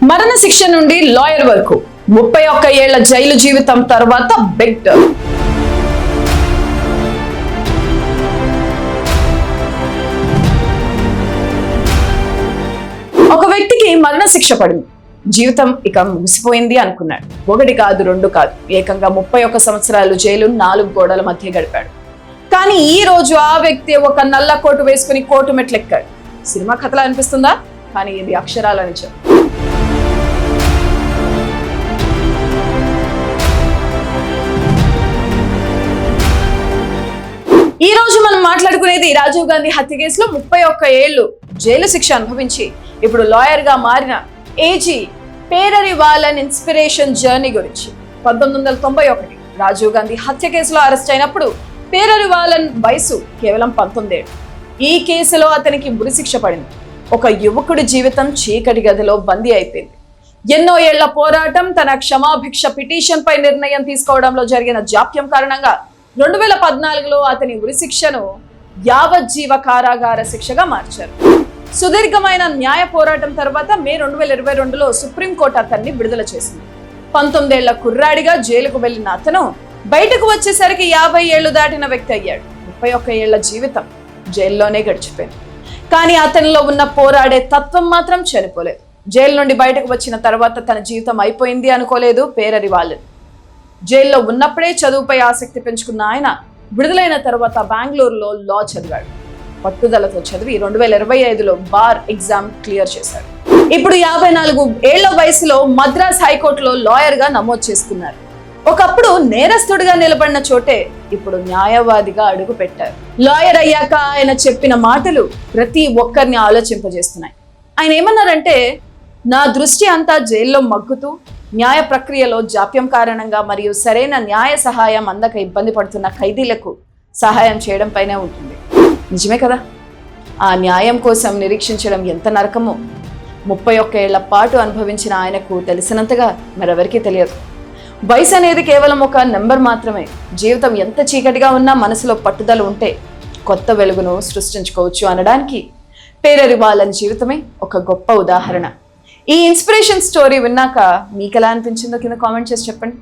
మరణ శిక్ష నుండి లాయర్ వరకు 31 ఏళ్ల జైలు జీవితం తర్వాత బిగ్ టర్న్. ఒక వ్యక్తికి మరణ శిక్ష పడింది. జీవితం ఇక ముగిసిపోయింది అనుకున్నాడు. ఒకటి కాదు, రెండు కాదు, ఏకంగా 31 సంవత్సరాలు జైలు 4 గోడల మధ్య గడిపాడు. కానీ ఈ రోజు ఆ వ్యక్తి ఒక నల్ల కోటు వేసుకుని కోటు మెట్లెక్కాడు. సినిమా కథలా అనిపిస్తుందా? కానీ ఇది అక్షరాల నిజం. ఈ రోజు మనం మాట్లాడుకునేది రాజీవ్ గాంధీ హత్య కేసులో 31 ఏళ్లు జైలు శిక్ష అనుభవించి ఇప్పుడు లాయర్ గా మారిన ఏజీ పేరరివాలన్ ఇన్స్పిరేషన్ జర్నీ గురించి. 1991 రాజీవ్ గాంధీ హత్య కేసులో అరెస్ట్ అయినప్పుడు పేరరివాలన్ వయసు కేవలం 19 ఏళ్ళు. ఈ కేసులో అతనికి ఉరిశిక్ష పడింది. ఒక యువకుడి జీవితం చీకటి గదిలో బందీ అయిపోయింది. ఎన్నో ఏళ్ల పోరాటం, తన క్షమాభిక్ష పిటిషన్ పై నిర్ణయం తీసుకోవడంలో జరిగిన జాప్యం కారణంగా 2014లో అతని ఉరిశిక్షను యావజ్జీవ కారాగార శిక్షగా మార్చారు. సుదీర్ఘమైన న్యాయ పోరాటం తర్వాత మే 2022లో సుప్రీంకోర్టు అతన్ని విడుదల చేసింది. 19 ఏళ్ల కుర్రాడిగా జైలుకు వెళ్లిన అతను బయటకు వచ్చేసరికి 50 ఏళ్లు దాటిన వ్యక్తి అయ్యాడు. 31 ఏళ్ల జీవితం జైల్లోనే గడిచిపోయింది. కానీ అతనిలో ఉన్న పోరాడే తత్వం మాత్రం చనిపోలేదు. జైలు నుండి బయటకు వచ్చిన తర్వాత తన జీవితం అయిపోయింది అనుకోలేదు పేరరివాలన్. జైల్లో ఉన్నప్పుడే చదువుపై ఆసక్తి పెంచుకున్న ఆయన విడుదలైన తర్వాత బెంగళూరులో లా చదివాడు. పట్టుదలతో చదివి 2025లో బార్ ఎగ్జామ్ క్లియర్ చేశాడు. ఇప్పుడు 54 ఏళ్ల వయసులో మద్రాస్ హైకోర్టులో లాయర్ గా నమోదు చేసుకున్నారు. ఒకప్పుడు నేరస్తుడిగా నిలబడిన చోటే ఇప్పుడు న్యాయవాదిగా అడుగు పెట్టారు. లాయర్ అయ్యాక ఆయన చెప్పిన మాటలు ప్రతి ఒక్కరిని ఆలోచింపజేస్తున్నాయి. ఆయన ఏమన్నారంటే, నా దృష్టి అంతా జైల్లో మగ్గుతూ న్యాయ ప్రక్రియలో జాప్యం కారణంగా మరియు సరైన న్యాయ సహాయం అందక ఇబ్బంది పడుతున్న ఖైదీలకు సహాయం చేయడం పైనే ఉంటుంది. నిజమే కదా? ఆ న్యాయం కోసం నిరీక్షించడం ఎంత నరకమో 31 ఏళ్ల పాటు అనుభవించిన ఆయనకు తెలిసినంతగా మరెవరికీ తెలియదు. వయసు అనేది కేవలం ఒక నెంబర్ మాత్రమే. జీవితం ఎంత చీకటిగా ఉన్నా మనసులో పట్టుదల ఉంటే కొత్త వెలుగును సృష్టించుకోవచ్చు అనడానికి పేరరివాలన్ జీవితమే ఒక గొప్ప ఉదాహరణ. ఈ ఇన్స్పిరేషన్ స్టోరీ విన్నాక మీకు ఎలా అనిపించిందో కింద కామెంట్ చేసి చెప్పండి.